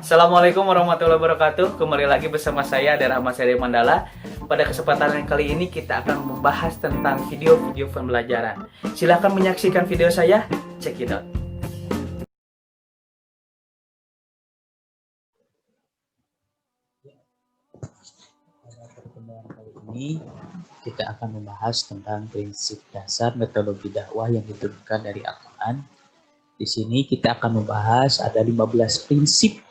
Assalamualaikum warahmatullahi wabarakatuh. Kembali lagi bersama saya Ade Rahmat Seri Mandala. Pada kesempatan yang kali ini kita akan membahas tentang video-video pembelajaran. Silahkan menyaksikan video saya. Check it out. Pada pertemuan kali ini kita akan membahas tentang prinsip dasar metodologi dakwah yang diturunkan dari Al-Quran. Di sini kita akan membahas ada 15 prinsip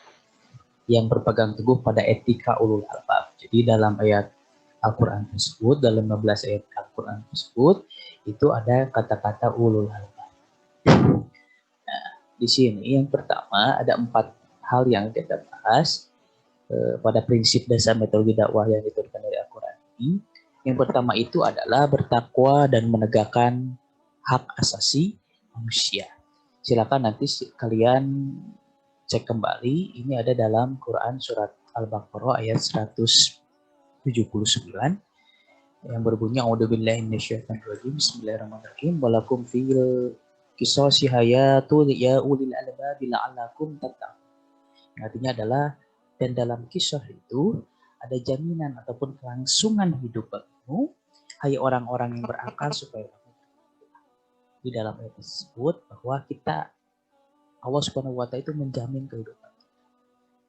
yang berpegang teguh pada etika ulul albab. Jadi dalam ayat Al-Quran tersebut, dalam 15 ayat Al-Quran tersebut, itu ada kata-kata ulul albab. Nah, di sini yang pertama ada 4 hal yang kita bahas pada prinsip dasar metodologi dakwah yang diturunkan dari Al-Quran ini. Yang pertama itu adalah bertakwa dan menegakkan hak asasi manusia. Silakan nanti kalian cek kembali, ini ada dalam Quran surat Al-Baqarah ayat 179 yang berbunyi a'udzubillahi minasyaitonirrajim bismillahirrahmanirrahim walakum fil qisasi hayatul ya ulil albab la'allakum tattaqun. Artinya adalah dan dalam kisah itu ada jaminan ataupun kelangsungan hidup bagimu, hai orang-orang yang berakal supaya di dalam ayat tersebut bahwa kita Allah Subhanahu wa taala itu menjamin kehidupan.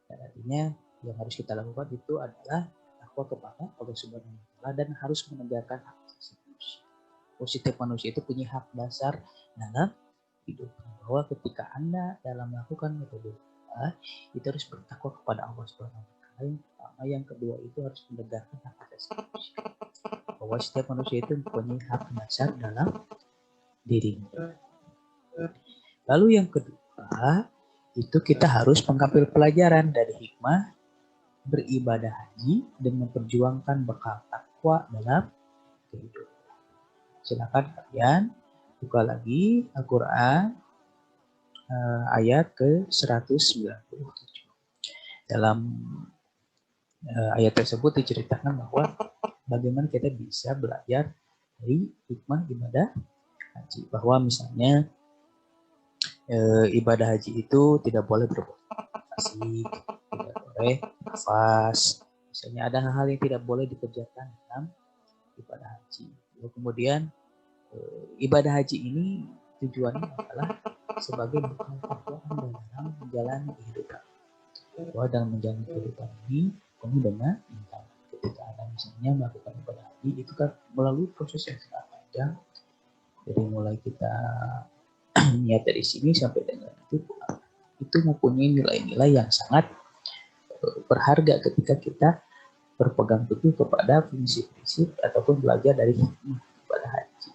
Dan artinya yang harus kita lakukan itu adalah takwa kepada Allah Subhanahu wa taala dan harus menegakkan hak asasi manusia. Setiap manusia itu punya hak dasar dalam hidup. Bahwa ketika Anda dalam melakukan metode itu harus bertakwa kepada Allah Subhanahu wa taala. Yang pertama, yang kedua itu harus menegakkan hak asasi manusia. Bahwa setiap manusia itu mempunyai hak dasar dalam dirinya. Lalu yang kedua itu kita harus mengambil pelajaran dari hikmah beribadah haji dan memperjuangkan bekal takwa dalam kehidupan. Silakan kalian buka lagi Al-Quran ayat ke-197. Dalam ayat tersebut diceritakan bahwa bagaimana kita bisa belajar dari hikmah ibadah haji. Bahwa misalnya ibadah haji itu tidak boleh berbuat fasik, tidak boleh nafas. Misalnya ada hal-hal yang tidak boleh dikerjakan dalam ibadah haji. Lalu kemudian ibadah haji ini tujuannya adalah sebagai bekal takwa Anda dalam menjalani kehidupan. Bahwa dalam menjalani kehidupan ini penuh dengan rintangan. Ketika Anda misalnya melakukan ibadah haji itu kan melalui proses yang sangat panjang. Dari mulai kita niat dari sini sampai dengan itu mempunyai nilai-nilai yang sangat berharga ketika kita berpegang teguh kepada prinsip-prinsip ataupun belajar dari hikmah ibadah haji.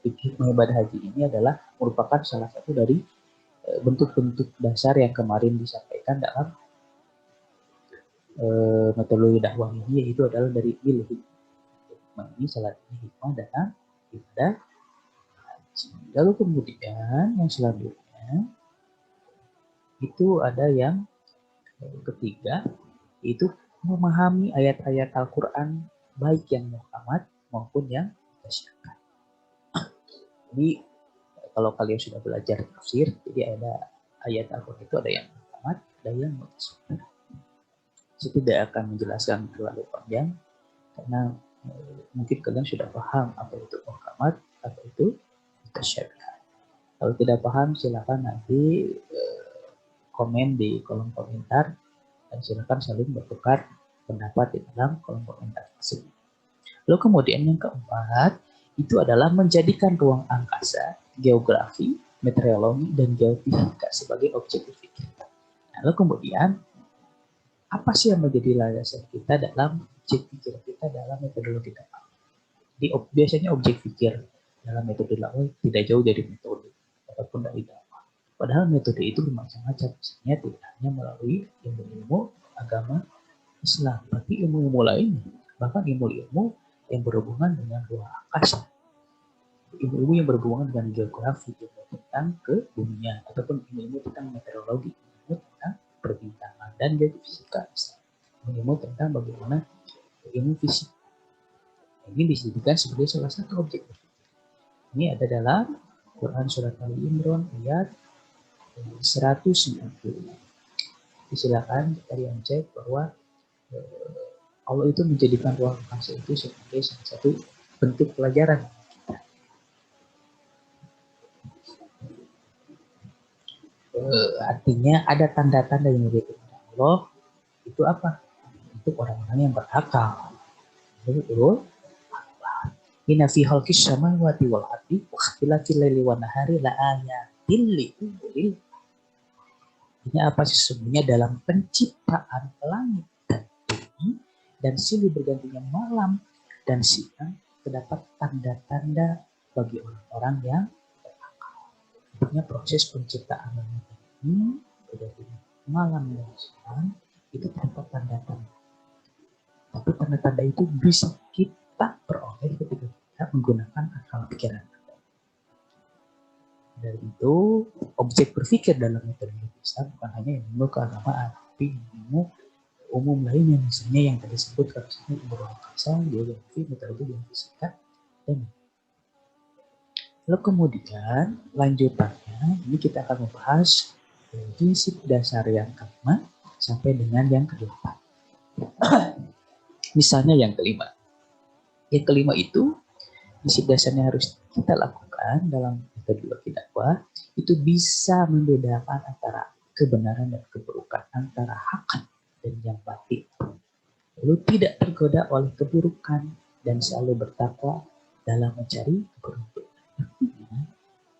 Hikmah ibadah haji ini adalah merupakan salah satu dari bentuk-bentuk dasar yang kemarin disampaikan dalam metodologi dakwah ini, yaitu adalah dari ilmu. Ini salah satu hikmah dalam ibadah haji. Lalu kemudian yang selanjutnya itu ada yang ketiga, itu memahami ayat-ayat Al-Quran baik yang muhkamat maupun yang mutasyabih. Jadi kalau kalian sudah belajar tafsir, jadi ada ayat Al-Quran itu ada yang muhkamat, ada yang mutasyabih. Saya tidak akan menjelaskan terlalu panjang karena mungkin kalian sudah paham apa itu muhkamat, apa itu mutasyabih. Kalau tidak paham silakan nanti komen di kolom komentar dan silakan saling bertukar pendapat di dalam kolom komentar tersebut. Lalu kemudian yang keempat itu adalah menjadikan ruang angkasa, geografi, meteorologi, dan geofisika sebagai objektif kita. Lalu kemudian apa sih yang menjadi landasan kita dalam objek pikir kita dalam metodologi dakwah? Jadi biasanya objek pikir dalam metode dakwah tidak jauh dari metode ataupun dari dakwah. Padahal metode itu bermacam-macam, misalnya tidak hanya melalui ilmu-ilmu agama Islam, tapi ilmu-ilmu lain, bahkan ilmu-ilmu yang berhubungan dengan ruang angkasa, ilmu-ilmu yang berhubungan dengan geografi, ilmu tentang kebumian, ataupun ilmu tentang meteorologi, ilmu tentang perbintangan, dan geofisika, ilmu tentang bagaimana ilmu fisik. Ini dijadikan sebagai salah satu objek. Ini ada dalam Quran surat Ali Imran ayat 190. silakan kalian cek bahwa Allah itu menjadikan ruang fase itu sebagai salah satu bentuk pelajaran. Artinya ada tanda-tanda yang diberikan Allah itu apa? Untuk orang-orang yang berakal. Betul. Inna fi khalqis samawati wal ardi wa ikhtilafil laili wan nahari la ayatin liulil. Ini apa sesungguhnya dalam penciptaan langit dan bumi dan silih bergantinya malam dan siang terdapat tanda-tanda bagi orang-orang yang berakal. Artinya proses penciptaan langit dan bumi bergantinya malam dan siang itu terdapat tanda-tanda. Tapi tanda-tanda itu bisa kita peroleh ketika kita menggunakan akal pikiran. Dari itu, objek berpikir dalam metode Islam bukan hanya ilmu keagamaan, tapi ilmu umum lainnya, misalnya yang tadi disebutkan, misalnya ilmu bahasa, geografi, metode yang fisika, dan lalu kemudian lanjutannya ini kita akan membahas prinsip dasar yang kelima sampai dengan yang kedelapan. Misalnya yang kelima. Yang kelima itu prinsip dasarnya harus kita lakukan dalam metodologi dakwah itu bisa membedakan antara kebenaran dan keburukan, antara hak dan yang batil. Lalu tidak tergoda oleh keburukan dan selalu bertakwa dalam mencari keberuntungan. Artinya,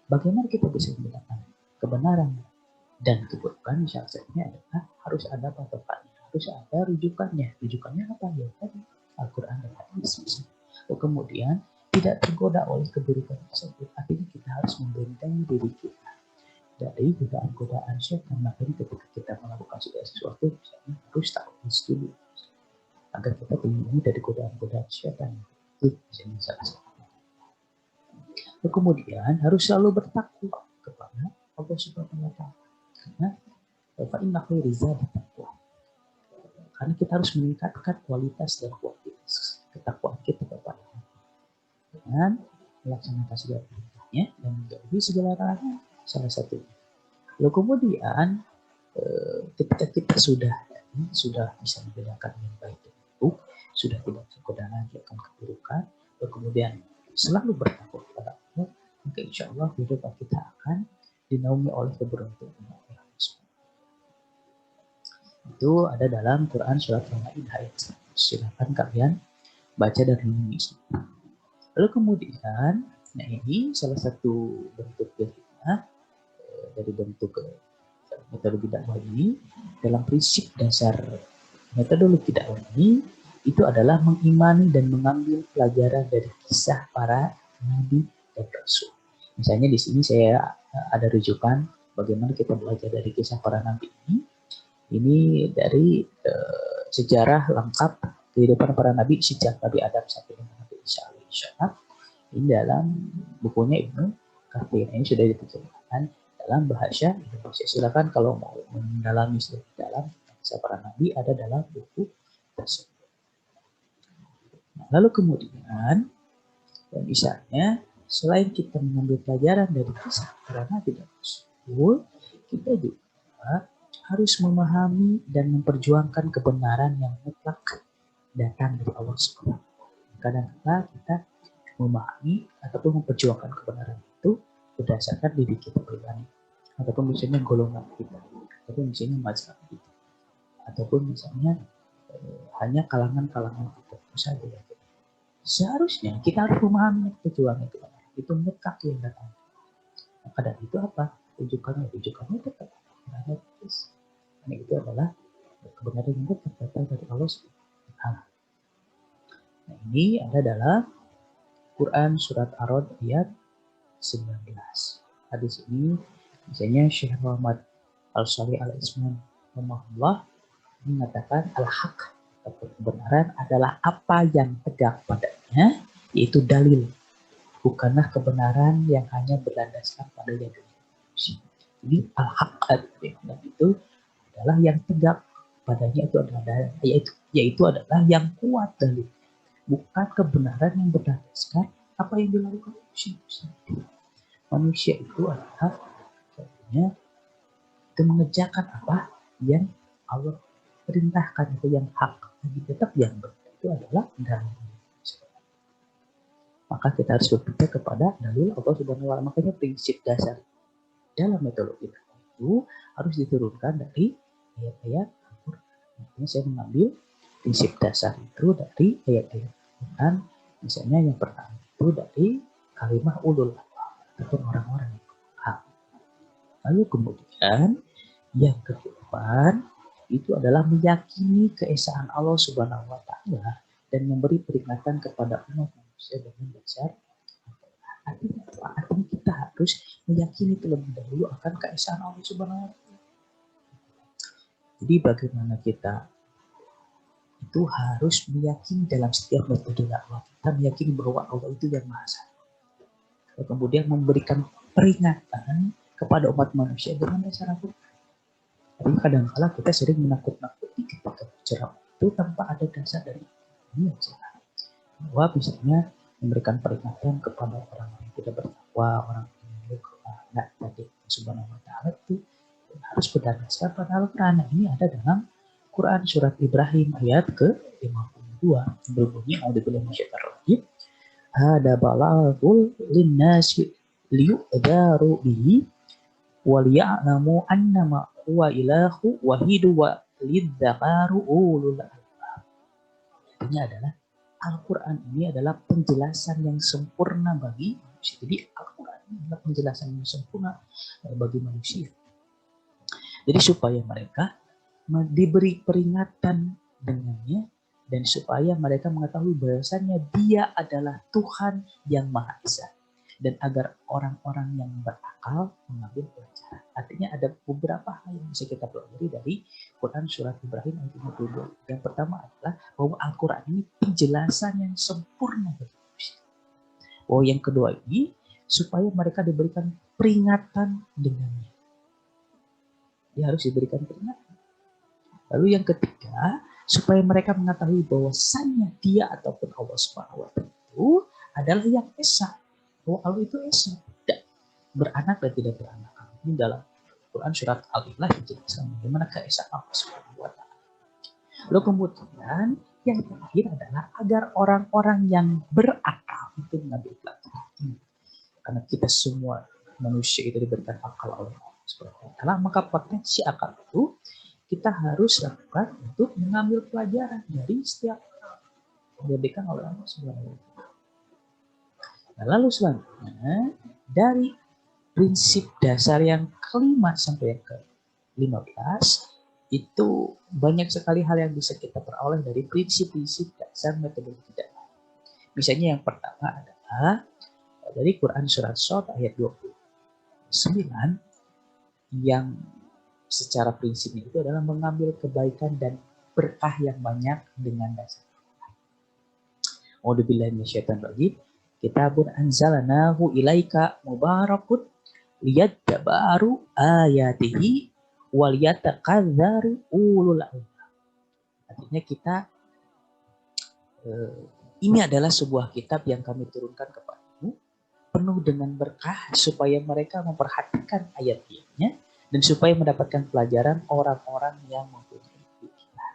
bagaimana kita bisa membedakan kebenaran dan keburukan? Salah satunya adalah harus ada patokannya, harus ada rujukannya. Rujukannya apa? Ya tadi Al-Quran dan Hadis. Kemudian tidak tergoda oleh keburukan tersebut. Artinya kita harus membentengi diri kita dari godaan-godaan syaitan. Makanya ketika kita melakukan segala sesuatu, misalnya harus tahu dulu agar kita terlindungi dari godaan-godaan syaitan. Itu misalnya salah satu. Kemudian harus selalu bertakwa kepada Allah Subhanahu wa Ta'ala. Karena fa'inna khairi zadi taqwa. Karena kita harus meningkatkan kualitas dan kuantitas ketakwaan kita kepada Allah dengan melaksanakan segala perintahnya dan menjauhi segala larangan, salah satunya. Lalu kemudian ketika kita sudah bisa membedakan yang baik dan buruk, sudah tidak tergoda lagi akan keburukan, lalu kemudian selalu bertakwa kepada Allah, maka insya Allah hidup kita akan dinaungi oleh keberuntungan. Itu ada dalam Quran surat Al-Maidah ayat 1. Silakan kalian baca dan renungi. Lalu kemudian, nah ini salah satu bentuk kita dari bentuk metodologi dakwah ini dalam prinsip dasar metodologi dakwah ini itu adalah mengimani dan mengambil pelajaran dari kisah para nabi dan rasul. Misalnya di sini saya ada rujukan bagaimana kita belajar dari kisah para nabi ini. Ini dari sejarah lengkap kehidupan para nabi sejak Nabi Adam sampai dengan Nabi Isa alaihissalam. Ini dalam bukunya Ibnu Katsir. Ini sudah diterjemahkan dalam bahasa Indonesia. Silakan kalau mau mendalami lebih dalam kisah para nabi ada dalam buku tersebut. Nah, lalu kemudian misalnya selain kita mengambil pelajaran dari kisah para nabi dan rasul, kita juga harus memahami dan memperjuangkan kebenaran yang mutlak datang dari Allah Subhanahu. Kadang-kadang kita memahami ataupun memperjuangkan kebenaran itu berdasarkan diri kita pribadi, ataupun misalnya golongan kita, ataupun misalnya mazhab kita, ataupun misalnya hanya kalangan-kalangan tertentu saja. Seharusnya kita harus memahami perjuangan kebenaran itu mutlak yang datang. Maka dari itu apa? Rujukannya tetap ada. Ini itu adalah kebenaran yang datang dari Allah Subhanahu. Nah, ini ada dalam Quran surat Ar-Ra'd ayat 19. Hadis ini misalnya Syekh Muhammad Al-Shalih Al-Isman rahimahullah mengatakan al-haq atau kebenaran adalah apa yang tegak padanya, yaitu dalil, bukanlah kebenaran yang hanya berlandaskan pada yang manusia. Jadi al-haq itu adalah yang tegak padanya itu adalah yaitu adalah yang kuat dalil, bukan kebenaran yang berdasarkan apa yang dilakukan manusia. Manusia itu adalah itu mengerjakan apa yang Allah perintahkan itu yang hak, tapi tetap yang benar itu adalah dalil. Maka kita harus berpikir kepada dalil Allah Subhanahu wa Ta'ala. Makanya prinsip dasar dalam metodologi itu harus diturunkan dari ayat-ayat Al-Quran. Makanya saya mengambil prinsip dasar itu dari ayat-ayat Al-Quran. Misalnya yang pertama itu dari kalimah ulul albab ataupun orang-orang yang paham. Lalu kemudian yang kedua itu adalah meyakini keesaan Allah Subhanahu wa Ta'ala dan memberi peringatan kepada umat manusia dengan dasar. Artinya apa? Artinya kita harus meyakini terlebih dahulu akan keesaan Allah Subhanahu wa Ta'ala. Jadi bagaimana kita itu harus meyakini dalam setiap metode dakwah, kita meyakini bahwa Allah itu yang Maha Esa. Kemudian memberikan peringatan kepada umat manusia dengan dasar Al-Quran. Tapi kadang-kala kita sering menakut-nakuti ketika bicara itu tanpa ada dasar dari ini. Bahwa misalnya memberikan peringatan kepada orang-orang yang tidak bertakwa, orang yang tidak tadi Subhanahu wa Ta'ala itu harus berdasarkan pada Al-Quran. Ini ada dalam Quran surat Ibrahim ayat ke-52 berbunyi a'udzubillahi minasyaitonir rajim. Hada balaghul linnasi liyu'dharu bihi wal ya'lamu annama huwa ilahu wahidu wa lidzakaru ulul albab. Artinya adalah Al-Quran ini adalah penjelasan yang sempurna bagi manusia. Jadi Al-Quran ini adalah penjelasan yang sempurna bagi manusia. Jadi supaya mereka diberi peringatan dengannya dan supaya mereka mengetahui bahwasanya Dia adalah Tuhan yang Maha Esa, dan agar orang-orang yang berakal mengambil pelajaran. Artinya ada beberapa hal yang bisa kita pelajari dari Quran surat Ibrahim ayat 52. Yang pertama adalah bahwa Al-Quran ini penjelasan yang sempurna bagi manusia. Bahwa yang kedua ini supaya mereka diberikan peringatan dengannya. Dia harus diberikan peringatan. Lalu yang ketiga, supaya mereka mengetahui bahwasannya Dia ataupun Allah Subhanahu wa Ta'ala itu adalah yang esa. Bahwa Allah itu esa, tidak beranak dan tidak beranak. Ini dalam Quran surat Al-Ilah dijelaskan bagaimana keesaan Allah Subhanahu wa Ta'ala. Lalu kemudian yang terakhir adalah agar orang-orang yang berakal itu mengambil pelajaran. Karena kita semua manusia itu diberikan akal oleh Allah Subhanahu wa Ta'ala, maka potensi akal itu kita harus lakukan untuk mengambil pelajaran dari setiap yang diberikan oleh Allah Subhanahu wa Ta'ala. Nah, lalu selanjutnya dari prinsip dasar yang kelima sampai yang ke-15 itu banyak sekali hal yang bisa kita peroleh dari prinsip-prinsip dasar metodologi dakwah. Misalnya yang pertama adalah dari Quran surat Shad ayat 29 yang secara prinsipnya itu adalah mengambil kebaikan dan berkah yang banyak dengan dasar. A'udzubillahi minasyaitonir rajim. Kitabun anzalnahu ilaika mubarakun liyadabbaru ayatihi wal yataqadzaru ulul albab. Artinya kita ini adalah sebuah kitab yang kami turunkan kepadamu penuh dengan berkah supaya mereka memperhatikan ayat-ayatnya dan supaya mendapatkan pelajaran orang-orang yang mempunyai pikiran.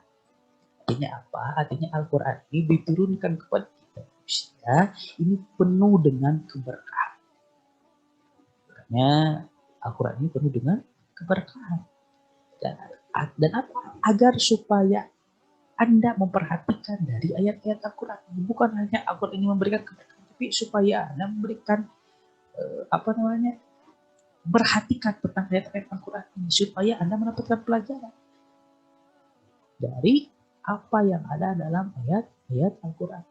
Artinya apa? Artinya Al-Quran ini diturunkan kepada kita manusia ini penuh dengan keberkahan. Karena Al-Quran ini penuh dengan keberkahan. Dan apa? Agar supaya Anda memperhatikan dari ayat-ayat Al-Quran. Bukan hanya Al-Quran ini memberikan keberkahan, tapi supaya Anda memberikan perhatikan tentang ayat-ayat Al-Quran ini supaya Anda mendapatkan pelajaran dari apa yang ada dalam ayat-ayat Al-Quran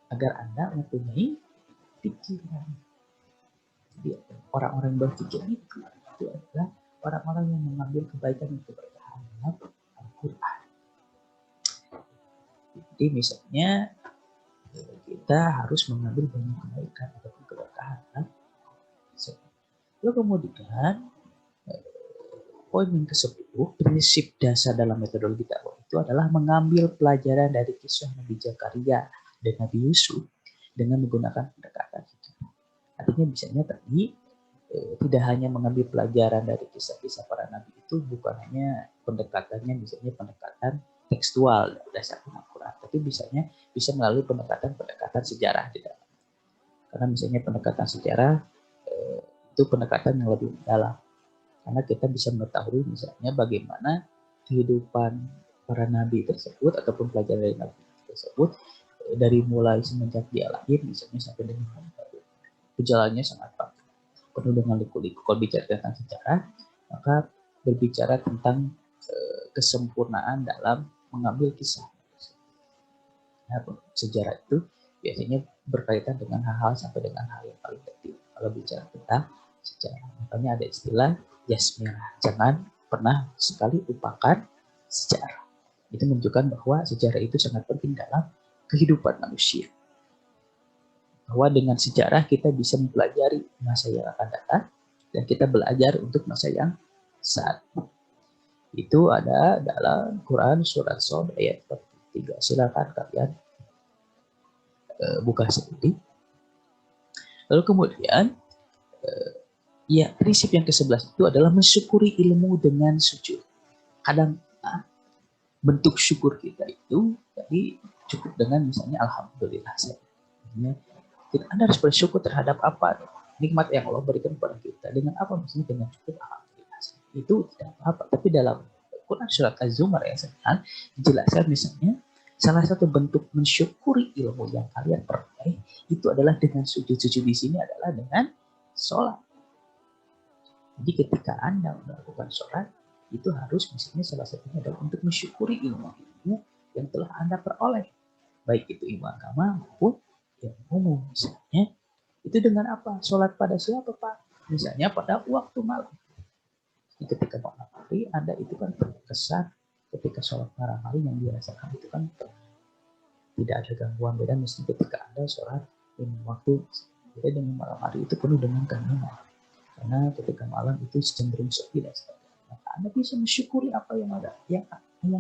agar Anda mempunyai pikiran. Jadi orang-orang berpikir itu adalah orang-orang yang mengambil kebaikan dan keberkahan dalam Al-Quran. Jadi misalnya kita harus mengambil banyak kebaikan ataupun keberkahan. Lalu kemudian poin yang ke-10, prinsip dasar dalam metodologi dakwah itu adalah mengambil pelajaran dari kisah Nabi Zakaria dan Nabi Yusuf dengan menggunakan pendekatan hikmah. Artinya misalnya tadi tidak hanya mengambil pelajaran dari kisah-kisah para nabi itu, bukan hanya pendekatannya misalnya pendekatan tekstual berdasarkan Al-Quran, tapi bisa melalui pendekatan sejarah di dalam. Karena misalnya pendekatan sejarah itu pendekatan yang lebih mendalam, karena kita bisa mengetahui misalnya bagaimana kehidupan para nabi tersebut ataupun pelajaran dari nabi tersebut dari mulai semenjak dia lahir misalnya sampai dengan perjalanannya sangat panjang, penuh dengan liku-liku. Kalau bicara tentang sejarah, maka berbicara tentang kesempurnaan dalam mengambil kisah. Nah, sejarah itu biasanya berkaitan dengan hal-hal sampai dengan hal yang paling penting kalau bicara tentang sejarah. Makanya ada istilah jas merah, jangan pernah sekali lupakan sejarah. Itu menunjukkan bahwa sejarah itu sangat penting dalam kehidupan manusia. Bahwa dengan sejarah kita bisa mempelajari masa yang akan datang dan kita belajar untuk masa yang saat. Itu ada dalam Quran surat Shad ayat 43. Silakan kalian buka sendiri. Lalu kemudian ya, prinsip yang ke-11 itu adalah mensyukuri ilmu dengan sujud. Kadang bentuk syukur kita itu tadi cukup dengan misalnya alhamdulillah saja. Anda harus bersyukur terhadap apa nikmat yang Allah berikan kepada kita. Dengan apa? Misalnya dengan cukup alhamdulillah. Itu tidak apa-apa. Tapi dalam Quran surat Az-Zumar yang 9 dijelaskan misalnya salah satu bentuk mensyukuri ilmu yang kalian peroleh itu adalah dengan sujud. Sujud di sini adalah dengan sholat. Jadi ketika Anda melakukan sholat itu harus misalnya salah satunya adalah untuk mensyukuri ilmu yang telah Anda peroleh. Baik itu ilmu agama maupun yang umum. Misalnya itu dengan apa? Sholat pada siapa Pak? Misalnya pada waktu malam. Ketika malam hari Anda itu kan terkesan ketika sholat malam hari yang dirasakan itu kan tidak ada gangguan. Beda misalnya ketika Anda sholat dengan waktu beda dengan malam hari itu penuh dengan keheningan. Karena ketika malam itu cenderung sepi dan sebagainya. Maka Anda bisa mensyukuri apa yang ada, yang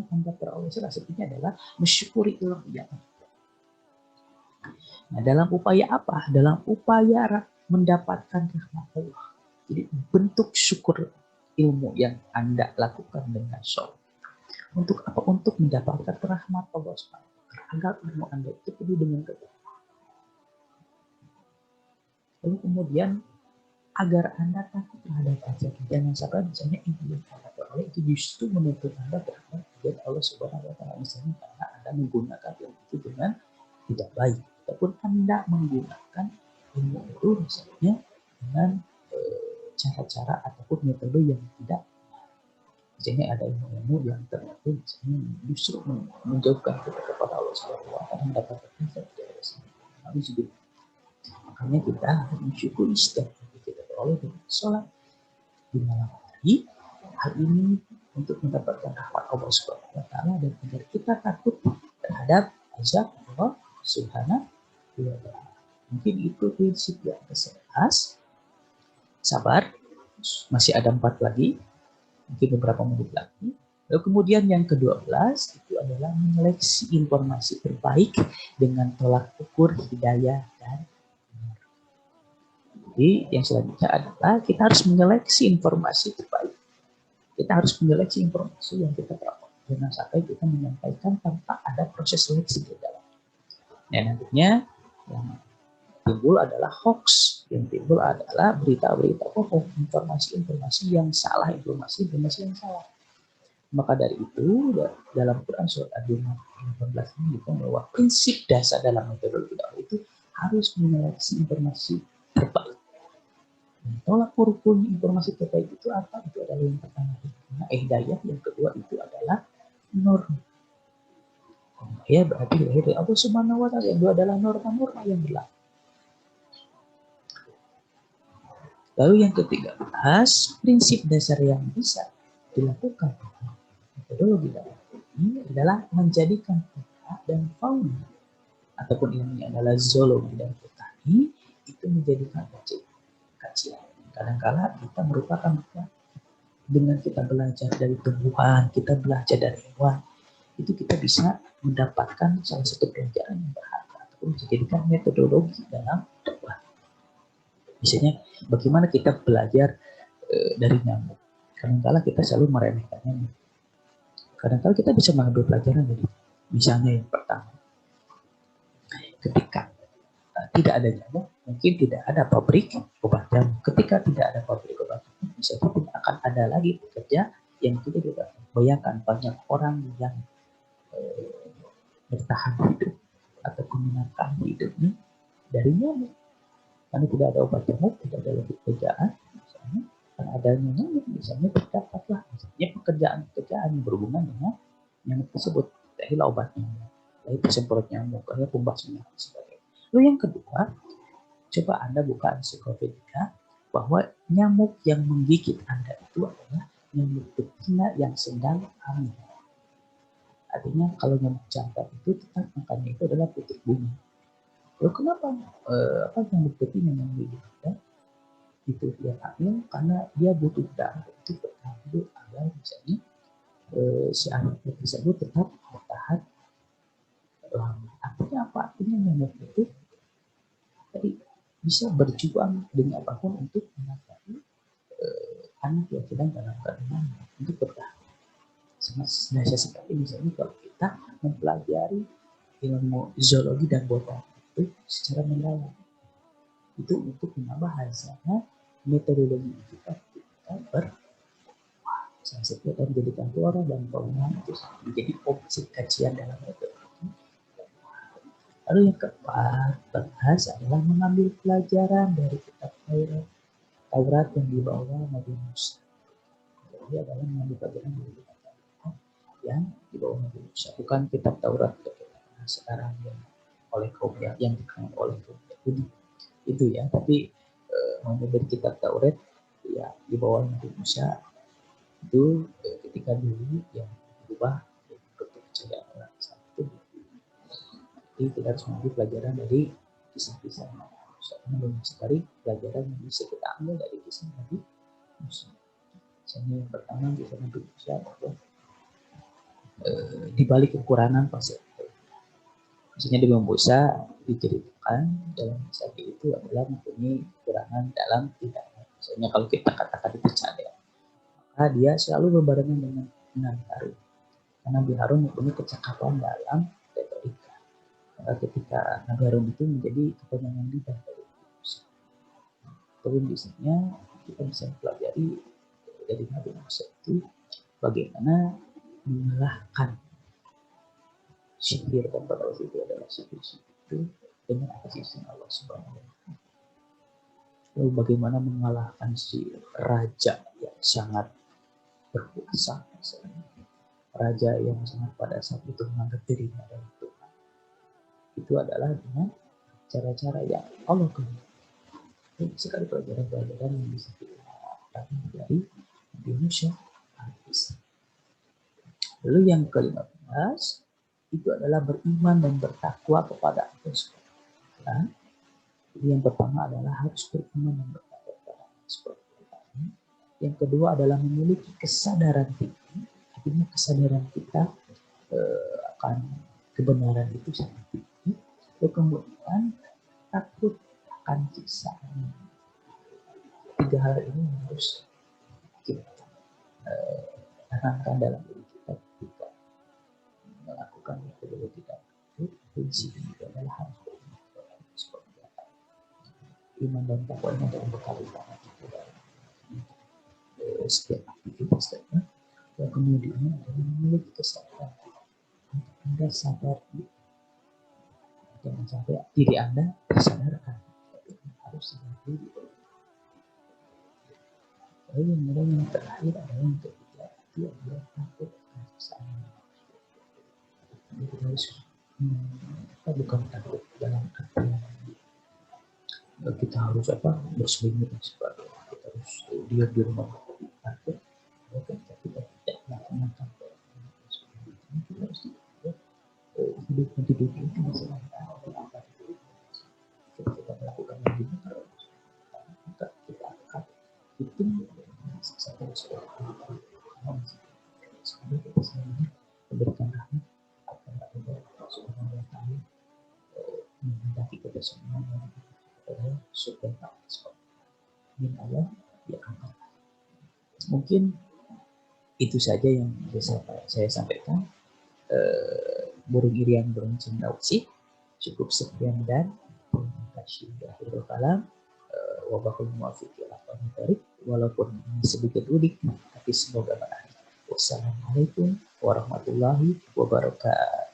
Anda peroleh. Salah satunya adalah mensyukuri ilmu yang ada. Nah, dalam upaya apa? Dalam upaya mendapatkan rahmat Allah. Jadi bentuk syukur ilmu yang Anda lakukan dengan sholat. Untuk apa? Untuk mendapatkan rahmat Allah SWT. Agar ilmu Anda itu penuh dengan kebaikan. Lalu kemudian agar Anda takut terhadap azab. Jangan sampai misalnya ilmu yang Anda peroleh itu justru menuntut Anda terhadap azab Allah Subhanahu wa taala, misalnya karena Anda menggunakan ilmu itu dengan tidak baik. Ataupun Anda menggunakan ilmu itu misalnya dengan cara-cara ataupun metode yang tidak benar. Misalnya ada ilmu-ilmu yang tertentu misalnya justru menjauhkan kita kepada Allah Subhanahu wa taala, mendapatkan azab dari Allah Subhanahu. Makanya kita harus mensyukuri setiap yang kita peroleh dengan sholat di malam hari. Hal ini untuk mendapatkan rahmat Allah Subhanahu wa taala dan agar kita takut terhadap azab Allah Subhanahu. Mungkin itu prinsip yang ke-11. Sabar, masih ada 4 lagi, mungkin beberapa menit lagi. Lalu kemudian yang ke-12 itu adalah menyeleksi informasi terbaik dengan tolak ukur hidayah dan benar. Jadi yang selanjutnya adalah kita harus menyeleksi informasi terbaik. Kita harus menyeleksi informasi yang kita peroleh. Jangan sampai kita menyampaikan tanpa ada proses seleksi di dalam. Nah, nantinya yang timbul adalah hoax, yang timbul adalah berita-berita bohong, informasi-informasi yang salah, informasi yang salah. Maka dari itu dalam Quran surat Al-18 ini bahwa prinsip dasar dalam metodologi dakwah itu harus menyeleksi informasi terbaik. Tolak ukur informasi terbaik itu apa? Itu adalah yang pertama hidayah, yang kedua itu adalah nur. Ya, berarti dari Allah Subhanahu wa taala. Yang kedua adalah norma-norma yang berlaku. Lalu yang ketiga, prinsip dasar yang bisa dilakukan metodologi dakwah ini adalah menjadikan flora dan fauna ataupun ilmunya adalah zoologi dan botani itu menjadikan kajian. Kadang-kala kita merupakan dengan kita belajar dari tumbuhan, kita belajar dari hewan, itu kita bisa mendapatkan salah satu pelajaran yang berharga ataupun dijadikan metodologi dalam dakwah. Misalnya bagaimana kita belajar dari nyamuk. Kadang-kala kita selalu meremehkan nyamuk. Kadang-kala kita bisa mengambil pelajaran dari misalnya yang pertama, ketika tidak ada nyamuk, mungkin tidak ada pabrik obat nyamuk. Ketika tidak ada pabrik obat nyamuk, bisa tidak akan ada lagi pekerja yang tidak dapat. Bayangkan banyak orang yang bertahan hidup atau menangkan hidupnya dari nyamuk. Karena tidak ada obat nyamuk, tidak ada lagi pekerjaan, misalnya karena adanya nyamuk, misalnya terdapatlah misalnya pekerjaan-pekerjaan yang berhubungan dengan nyamuk tersebut. Jadilah obatnya, dari pesemprot nyamuk, ada pembasmi dan sebagainya. Lalu yang kedua, coba Anda buka ensiklopedia bahwa nyamuk yang menggigit Anda itu adalah nyamuk betina yang sedang hamil. Artinya kalau nyamuk jantan itu tetap makannya itu adalah putik bunga. Lalu kenapa nyamuk betina yang menggigit Anda itu dia hamil? Karena dia butuh darah itu bertahan agar misalnya si anak tersebut tetap bertahan lama. Artinya apa? Artinya nyamuk itu tadi bisa berjuang dengan apapun untuk menafkahi anak yang sedang dalam kandungan untuk bertahan. Sangat dahsyat sekali misalnya kalau kita mempelajari ilmu zoologi dan botani itu secara mendalam. Itu untuk menambah hasilnya metodologi kita salah satu akan menjadikan flora dan fauna itu menjadi objek kajian dalam metode. Lalu yang keempat, bahas adalah mengambil pelajaran dari kitab Taurat yang dibawa Nabi Musa. Jadi adalah mengambil pelajaran dari kitab Taurat yang dibawa Nabi Musa, bukan kitab Taurat sekarang oleh kaum yang dikenal oleh kaum Yahudi itu ya, tapi mengambil kitab Taurat ya dibawa Nabi Musa itu ketika dulu yang berubah kepercayaan orang itu. Jadi kita harus mengambil pelajaran dari kisah-kisah Nabi Musa. Karena banyak sekali pelajaran yang bisa kita ambil dari kisah Nabi Musa. Misalnya yang pertama kisah Nabi Musa bahwa di balik kekurangan pasir. Misalnya Nabi Musa diceritakan dalam kisah itu adalah mempunyai kekurangan dalam tindakan. Misalnya kalau kita katakan itu cadel, maka dia selalu berbarengan dengan Nabi Harun. Karena Nabi Harun mempunyai kecakapan dalam retorika. Maka ketika Nabi Harun itu menjadi kepanjangan lidah dari Musa. Terus biasanya kita bisa mempelajari dari Nabi Musa itu bagaimana mengalahkan sihir, dan pada waktu itu adalah sihir itu dengan asisten Allah Subhanahu wa Ta'ala. Lalu bagaimana mengalahkan si raja yang sangat berkuasa, raja yang sangat pada saat itu menganggap dirinya adalah Tuhan. Itu adalah dengan cara-cara yang Allah kehendaki. Banyak sekali pelajaran-pelajaran yang bisa kita dapat dari Nabi Musa alaihissalam. Lalu yang ke-15 itu adalah beriman dan bertakwa kepada Allah Subhanahu wa Ta'ala. Jadi yang pertama adalah harus beriman dan bertakwa kepada Allah Subhanahu wa Ta'ala. Yang kedua adalah memiliki kesadaran tinggi. Artinya kesadaran kita akan kebenaran itu sangat tinggi. Lalu kemudian takut akan siksaan. Tiga hal ini harus kita tanamkan dalam diri kita ketika melakukan metodologi dan prinsip itu adalah harus beriman kepada Allah Subhanahu wa Ta'ala. Iman dan takwa ini adalah bekal utama kita dalam setiap aktivitas kita. Dan kemudian adalah memiliki kesadaran untuk Anda sadar diri. Jangan sampai diri Anda tersadarkan, tapi harus sadar diri. Lalu yang terakhir adalah yang ketiga, itu adalah takut akan siksaan. Kita harus kita bukan takut dalam artian kita harus bersembunyi dan sebagainya. Kita harus diam di rumah takut. Ketika kita tidak melaksanakan kita harus hidup itu masalah kita melakukan yang benar, maka kita akan itu satu sesuatu semoga kita semuanya memberikan rahmat agar Allah Subhanahu wa Ta'ala menghendaki kita semua adalah surga Allah. ingin Allah ya angkat. Mungkin itu saja yang bisa saya sampaikan. Burung irian burung cendausi. Cukup sekian dan terima kasih. Akhirul kalam. Wabahul muwafiq ila aqwamit thoriq. Walaupun ini sedikit unik, tapi semoga menarik. Wassalamualaikum warahmatullahi wabarakatuh.